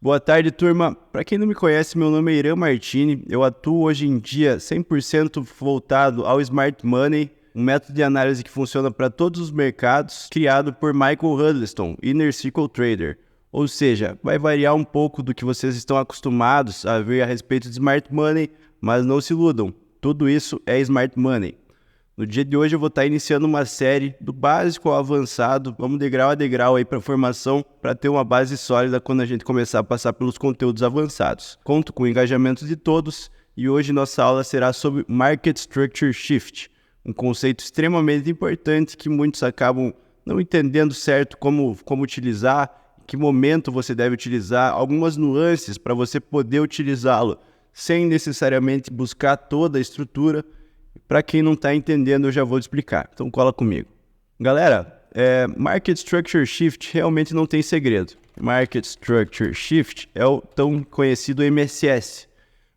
Boa tarde, turma. Para quem não me conhece, meu nome é Irã Martini. Eu atuo hoje em dia 100% voltado ao Smart Money, um método de análise que funciona para todos os mercados, criado por Michael Huddleston, Inner Circle Trader. Ou seja, vai variar um pouco do que vocês estão acostumados a ver a respeito de Smart Money, mas não se iludam, tudo isso é Smart Money. No dia de hoje eu vou estar iniciando uma série do básico ao avançado, vamos degrau a degrau aí para a formação, para ter uma base sólida quando a gente começar a passar pelos conteúdos avançados. Conto com o engajamento de todos e hoje nossa aula será sobre Market Structure Shift, um conceito extremamente importante que muitos acabam não entendendo certo como utilizar, em que momento você deve utilizar, algumas nuances para você poder utilizá-lo sem necessariamente buscar toda a estrutura. Para quem não está entendendo, eu já vou te explicar. Então, cola comigo. Galera, Market Structure Shift realmente não tem segredo. Market Structure Shift é o tão conhecido MSS.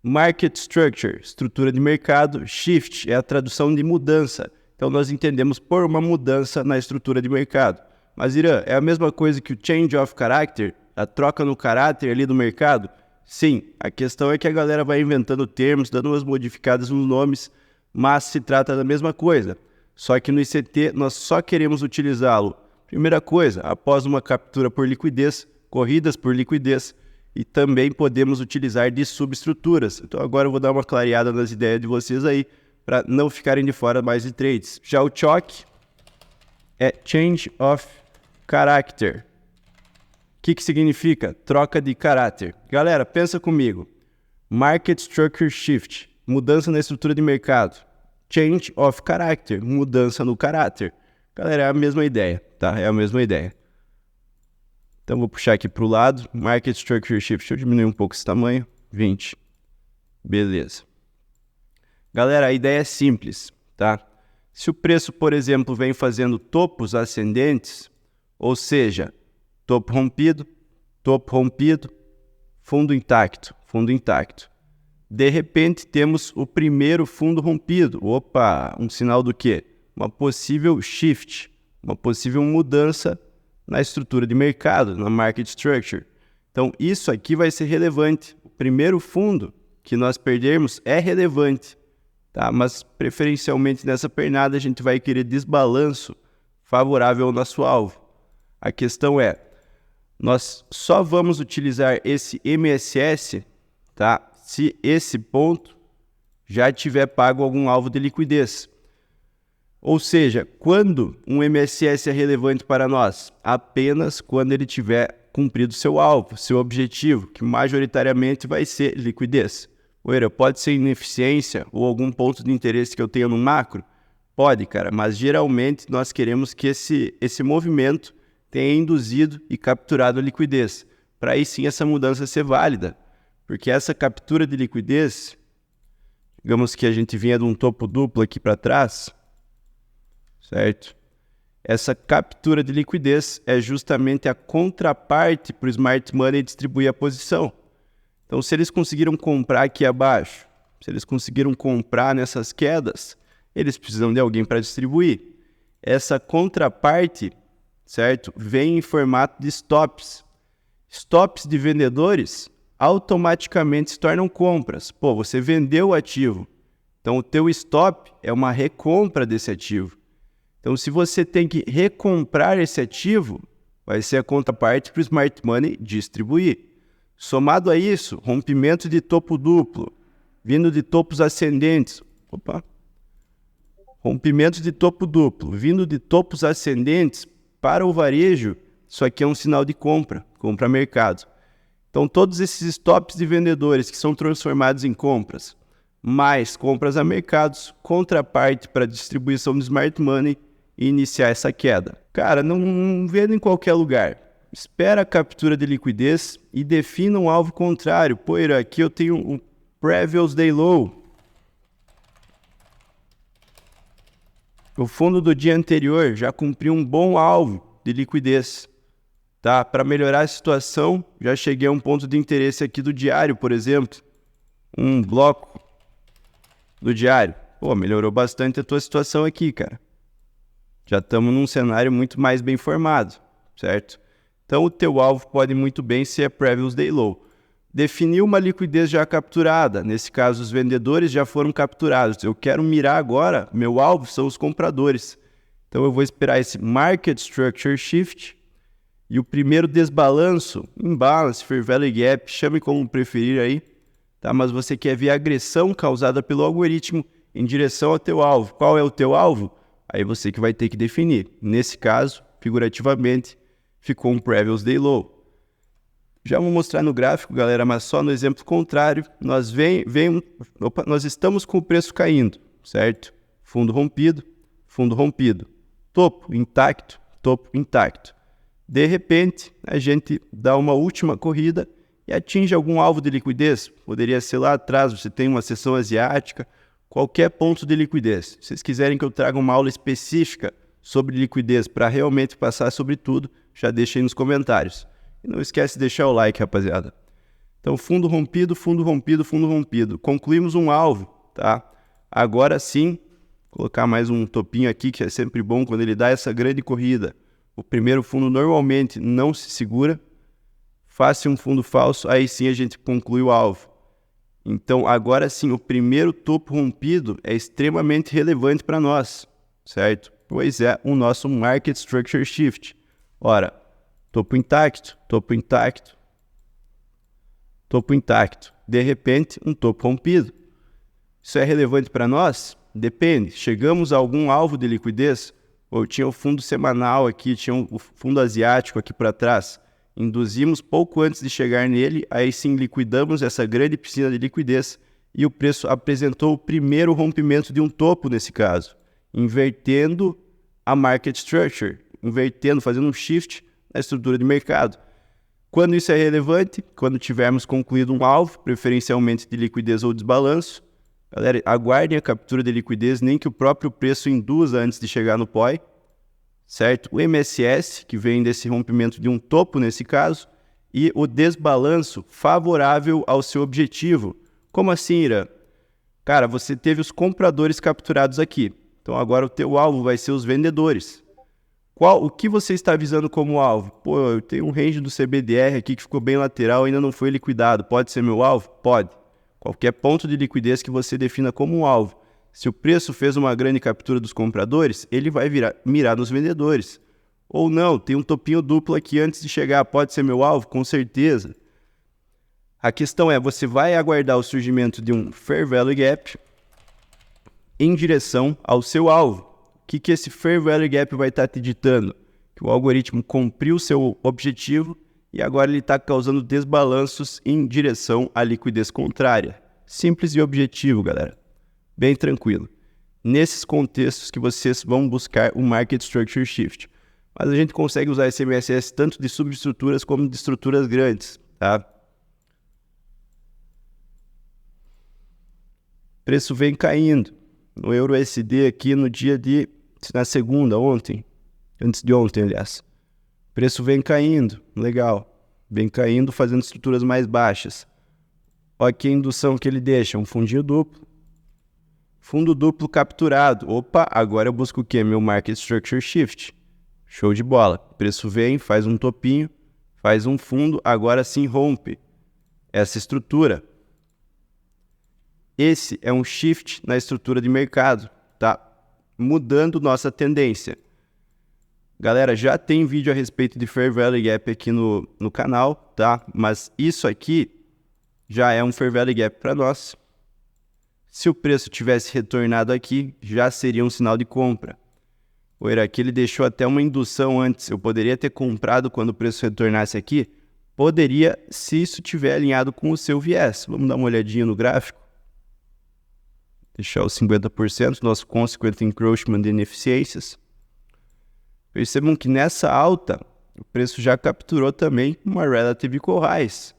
Market Structure, estrutura de mercado. Shift é a tradução de mudança. Então, nós entendemos por uma mudança na estrutura de mercado. Mas, Irã, é a mesma coisa que o Change of Character, a troca no caráter ali do mercado? Sim, a questão é que a galera vai inventando termos, dando umas modificadas nos nomes, mas se trata da mesma coisa, só que no ICT nós só queremos utilizá-lo, primeira coisa, após uma captura por liquidez, corridas por liquidez, e também podemos utilizar de subestruturas. Então agora eu vou dar uma clareada nas ideias de vocês aí, para não ficarem de fora mais de trades. Já o choque é Change of Character. O que significa? Troca de caráter. Galera, pensa comigo. Market Structure Shift. Mudança na estrutura de mercado. Change of Character, mudança no caráter. Galera, é a mesma ideia, tá? É a mesma ideia. Então, vou puxar aqui para o lado. Market Structure Shift. Deixa eu diminuir um pouco esse tamanho. 20. Beleza. Galera, a ideia é simples, tá? Se o preço, por exemplo, vem fazendo topos ascendentes, ou seja, topo rompido, fundo intacto, fundo intacto. De repente, temos o primeiro fundo rompido. Opa, um sinal do quê? Uma possível shift, uma possível mudança na estrutura de mercado, na market structure. Então, isso aqui vai ser relevante. O primeiro fundo que nós perdermos é relevante, tá? Mas, preferencialmente, nessa pernada, a gente vai querer desbalanço favorável ao nosso alvo. A questão é, nós só vamos utilizar esse MSS, tá? Se esse ponto já tiver pago algum alvo de liquidez. Ou seja, quando um MSS é relevante para nós? Apenas quando ele tiver cumprido seu alvo, seu objetivo, que majoritariamente vai ser liquidez. Pode ser ineficiência ou algum ponto de interesse que eu tenha no macro? Pode, cara, mas geralmente nós queremos que esse movimento tenha induzido e capturado a liquidez, para aí sim essa mudança ser válida. Porque essa captura de liquidez, digamos que a gente vinha de um topo duplo aqui para trás, certo? Essa captura de liquidez é justamente a contraparte para o Smart Money distribuir a posição. Então, se eles conseguiram comprar aqui abaixo, se eles conseguiram comprar nessas quedas, eles precisam de alguém para distribuir. Essa contraparte, certo? Vem em formato de stops. Stops de vendedores automaticamente se tornam compras. Pô, você vendeu o ativo, então o teu stop é uma recompra desse ativo. Então, se você tem que recomprar esse ativo, vai ser a contraparte para o Smart Money distribuir. Somado a isso, rompimento de topo duplo, vindo de topos ascendentes. Rompimento de topo duplo, vindo de topos ascendentes para o varejo, isso aqui é um sinal de compra, compra mercado. Então, todos esses stops de vendedores que são transformados em compras, mais compras a mercados, contraparte para distribuição de Smart Money e iniciar essa queda. Cara, não venda em qualquer lugar. Espera a captura de liquidez e defina um alvo contrário. Poeira, aqui eu tenho um Previous Day Low. O fundo do dia anterior já cumpriu um bom alvo de liquidez. Tá? Para melhorar a situação, já cheguei a um ponto de interesse aqui do diário, por exemplo. Um bloco do diário. Pô, melhorou bastante a tua situação aqui, cara. Já estamos num cenário muito mais bem formado, certo? Então o teu alvo pode muito bem ser a Previous Day Low. Definiu uma liquidez já capturada, nesse caso os vendedores já foram capturados. Eu quero mirar agora, meu alvo são os compradores. Então eu vou esperar esse Market Structure Shift e o primeiro desbalanço, imbalance, Fair Value Gap, chame como preferir aí, tá? Mas você quer ver a agressão causada pelo algoritmo em direção ao teu alvo. Qual é o teu alvo? Aí você que vai ter que definir. Nesse caso, figurativamente, ficou um Previous Day Low. Já vou mostrar no gráfico, galera, mas só no exemplo contrário, nós estamos com o preço caindo, certo? Fundo rompido, topo intacto. De repente, a gente dá uma última corrida e atinge algum alvo de liquidez. Poderia ser lá atrás, você tem uma seção asiática, qualquer ponto de liquidez. Se vocês quiserem que eu traga uma aula específica sobre liquidez para realmente passar sobre tudo, já deixa aí nos comentários. E não esquece de deixar o like, rapaziada. Então, fundo rompido. Concluímos um alvo, tá? Agora sim, colocar mais um topinho aqui, que é sempre bom quando ele dá essa grande corrida. O primeiro fundo normalmente não se segura. Faça um fundo falso, aí sim a gente conclui o alvo. Então, agora sim, o primeiro topo rompido é extremamente relevante para nós, certo? Pois é, o nosso Market Structure Shift. Ora, topo intacto. De repente, um topo rompido. Isso é relevante para nós? Depende. Chegamos a algum alvo de liquidez? Ou tinha o fundo semanal aqui, tinha o fundo asiático aqui para trás. Induzimos pouco antes de chegar nele, aí sim liquidamos essa grande piscina de liquidez e o preço apresentou o primeiro rompimento de um topo nesse caso, invertendo a market structure, fazendo um shift na estrutura de mercado. Quando isso é relevante? Quando tivermos concluído um alvo, preferencialmente de liquidez ou desbalanço. Galera, aguardem a captura de liquidez, nem que o próprio preço induza antes de chegar no POI, certo? O MSS, que vem desse rompimento de um topo nesse caso, e o desbalanço favorável ao seu objetivo. Como assim, Irã? Cara, você teve os compradores capturados aqui, então agora o teu alvo vai ser os vendedores. O que você está visando como alvo? Pô, eu tenho um range do CBDR aqui que ficou bem lateral, ainda não foi liquidado. Pode ser meu alvo? Pode. Qualquer ponto de liquidez que você defina como um alvo. Se o preço fez uma grande captura dos compradores, ele vai mirar nos vendedores. Ou não, tem um topinho duplo aqui antes de chegar. Pode ser meu alvo? Com certeza. A questão é, você vai aguardar o surgimento de um Fair Value Gap em direção ao seu alvo. O que esse Fair Value Gap vai estar te ditando? Que o algoritmo cumpriu o seu objetivo e agora ele está causando desbalanços em direção à liquidez contrária. Simples e objetivo, galera. Bem tranquilo. Nesses contextos que vocês vão buscar o Market Structure Shift. Mas a gente consegue usar esse MSS tanto de subestruturas como de estruturas grandes, tá? Preço vem caindo. No EURUSD aqui na segunda, antes de ontem, aliás. Preço vem caindo, legal. Vem caindo, fazendo estruturas mais baixas. Olha aqui a indução que ele deixa, um fundinho duplo. Fundo duplo capturado. Opa, agora eu busco o quê? Meu Market Structure Shift. Show de bola. Preço vem, faz um topinho, faz um fundo, agora sim rompe essa estrutura. Esse é um shift na estrutura de mercado, tá? Mudando nossa tendência. Galera, já tem vídeo a respeito de Fair Value Gap aqui no canal, tá? Mas isso aqui já é um Fair Value Gap para nós. Se o preço tivesse retornado aqui, já seria um sinal de compra. O Iraqi, ele deixou até uma indução antes. Eu poderia ter comprado quando o preço retornasse aqui? Poderia, se isso estiver alinhado com o seu viés. Vamos dar uma olhadinha no gráfico. Deixar os 50%, nosso consequent encroachment de ineficiências. Percebam que nessa alta, o preço já capturou também uma Relative Equal Highs.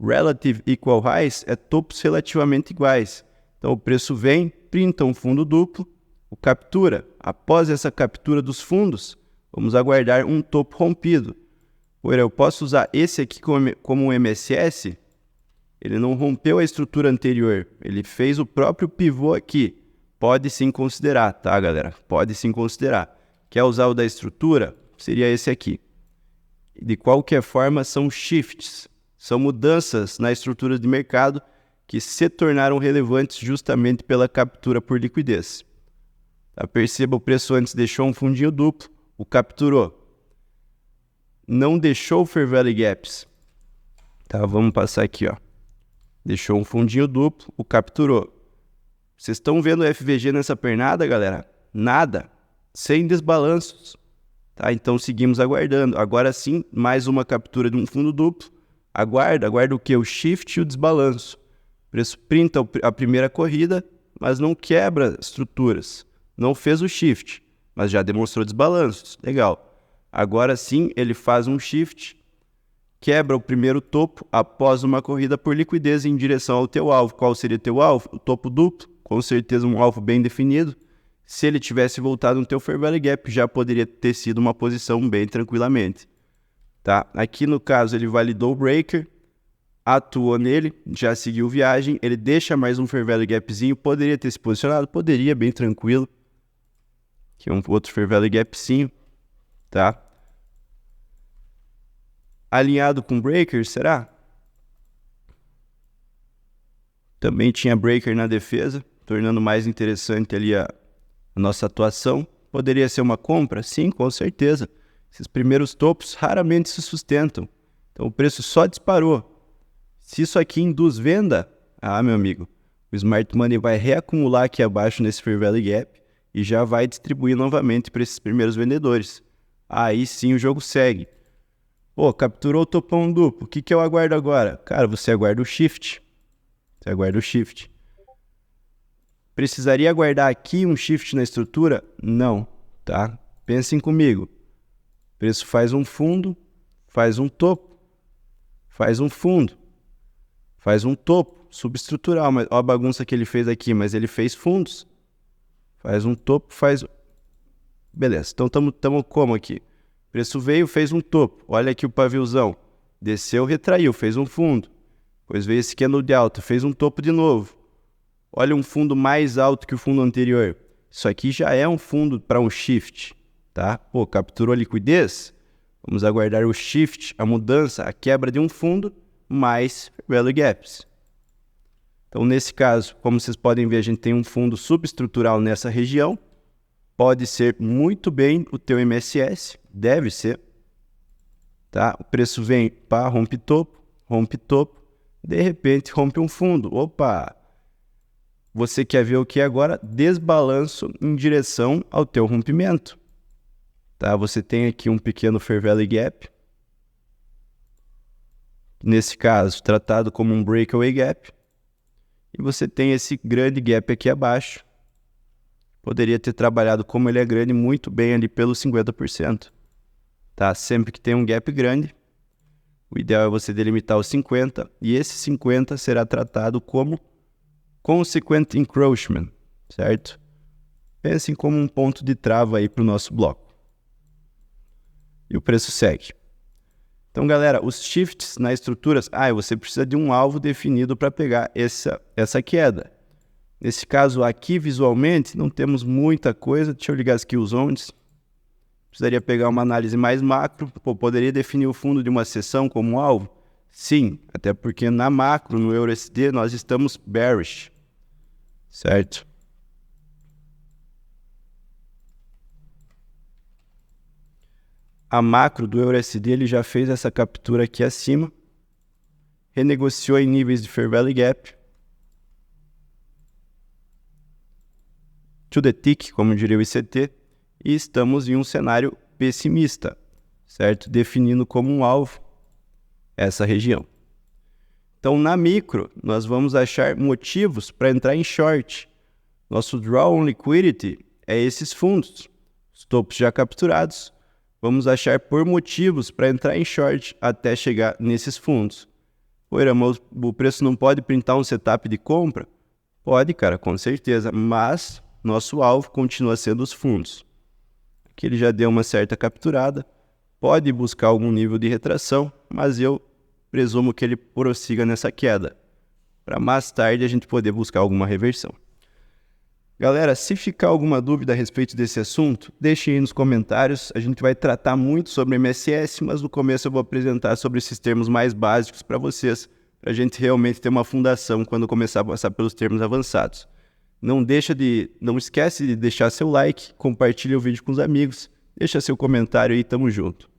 Relative Equal Highs é topos relativamente iguais. Então o preço vem, printa um fundo duplo, o captura. Após essa captura dos fundos, vamos aguardar um topo rompido. Eu posso usar esse aqui como um MSS? Ele não rompeu a estrutura anterior, ele fez o próprio pivô aqui. Pode sim considerar, tá, galera? Pode sim considerar. Quer usar o da estrutura? Seria esse aqui. De qualquer forma, são shifts, são mudanças na estrutura de mercado que se tornaram relevantes justamente pela captura por liquidez. Tá? Perceba, o preço antes deixou um fundinho duplo, o capturou. Não deixou Fair Value Gaps. Tá, vamos passar aqui, ó. Deixou um fundinho duplo, o capturou. Vocês estão vendo o FVG nessa pernada, galera? Nada. Sem desbalanços. Tá, então seguimos aguardando. Agora sim, mais uma captura de um fundo duplo. Aguarda o que? O shift e o desbalanço. O preço printa a primeira corrida, mas não quebra estruturas. Não fez o shift, mas já demonstrou desbalanços. Legal. Agora sim, ele faz um shift, quebra o primeiro topo após uma corrida por liquidez em direção ao teu alvo. Qual seria o teu alvo? O topo duplo, com certeza um alvo bem definido. Se ele tivesse voltado no teu Fair Value Gap, já poderia ter sido uma posição bem tranquilamente. Tá? Aqui no caso ele validou o breaker, atuou nele, já seguiu viagem, ele deixa mais um Fair Value Gapzinho, poderia ter se posicionado? Poderia, bem tranquilo. Aqui um outro Fair Value Gapzinho, tá? Alinhado com breaker, será? Também tinha breaker na defesa, tornando mais interessante ali a nossa atuação. Poderia ser uma compra? Sim, com certeza. Esses primeiros topos raramente se sustentam. Então o preço só disparou. Se isso aqui induz venda, meu amigo, o Smart Money vai reacumular aqui abaixo nesse Fair Value Gap e já vai distribuir novamente para esses primeiros vendedores. Aí sim o jogo segue. Pô, capturou o topão duplo. O que eu aguardo agora? Cara, você aguarda o shift. Você aguarda o shift. Precisaria aguardar aqui um shift na estrutura? Não, tá? Pensem comigo. O preço faz um fundo, faz um topo, faz um fundo, faz um topo subestrutural. Mas olha a bagunça que ele fez aqui, mas ele fez fundos. Faz um topo, faz... Beleza, então estamos como aqui? O preço veio, fez um topo. Olha aqui o paviozão. Desceu, retraiu, fez um fundo. Depois veio esse candle de alta, fez um topo de novo. Olha um fundo mais alto que o fundo anterior. Isso aqui já é um fundo para um shift, tá? Pô, capturou a liquidez? Vamos aguardar o shift, a mudança, a quebra de um fundo, mais value gaps. Então, nesse caso, como vocês podem ver, a gente tem um fundo subestrutural nessa região. Pode ser muito bem o teu MSS, deve ser. Tá? O preço vem, pá, rompe topo, de repente rompe um fundo. Opa! Você quer ver o que agora? Desbalanço em direção ao teu rompimento. Tá? Você tem aqui um pequeno Fair Value Gap. Nesse caso, tratado como um Breakaway Gap. E você tem esse grande gap aqui abaixo. Poderia ter trabalhado como ele é grande muito bem ali pelos 50%. Tá? Sempre que tem um gap grande, o ideal é você delimitar os 50%. E esse 50% será tratado como Consequent Encroachment, certo? Pensem como um ponto de trava aí para o nosso bloco. E o preço segue. Então, galera, os shifts nas estruturas, você precisa de um alvo definido para pegar essa queda. Nesse caso aqui, visualmente, não temos muita coisa. Deixa eu ligar aqui os ondes. Precisaria pegar uma análise mais macro. Poderia definir o fundo de uma seção como alvo? Sim, até porque na macro, no EURUSD, nós estamos bearish, certo? A macro do EURUSD ele já fez essa captura aqui acima, renegociou em níveis de Fair Value Gap, to the tick, como diria o ICT, e estamos em um cenário pessimista, certo? Definindo como um alvo essa região. Então, na micro, nós vamos achar motivos para entrar em short. Nosso draw on liquidity é esses fundos, os topos já capturados. Vamos achar por motivos para entrar em short até chegar nesses fundos. Pô, Irama, o preço não pode printar um setup de compra? Pode, cara, com certeza, mas nosso alvo continua sendo os fundos. Aqui ele já deu uma certa capturada, pode buscar algum nível de retração, mas eu presumo que ele prossiga nessa queda, para mais tarde a gente poder buscar alguma reversão. Galera, se ficar alguma dúvida a respeito desse assunto, deixe aí nos comentários. A gente vai tratar muito sobre MSS, mas no começo eu vou apresentar sobre esses termos mais básicos para vocês, para a gente realmente ter uma fundação quando começar a passar pelos termos avançados. Não esquece de deixar seu like, compartilhe o vídeo com os amigos, deixa seu comentário aí, tamo junto.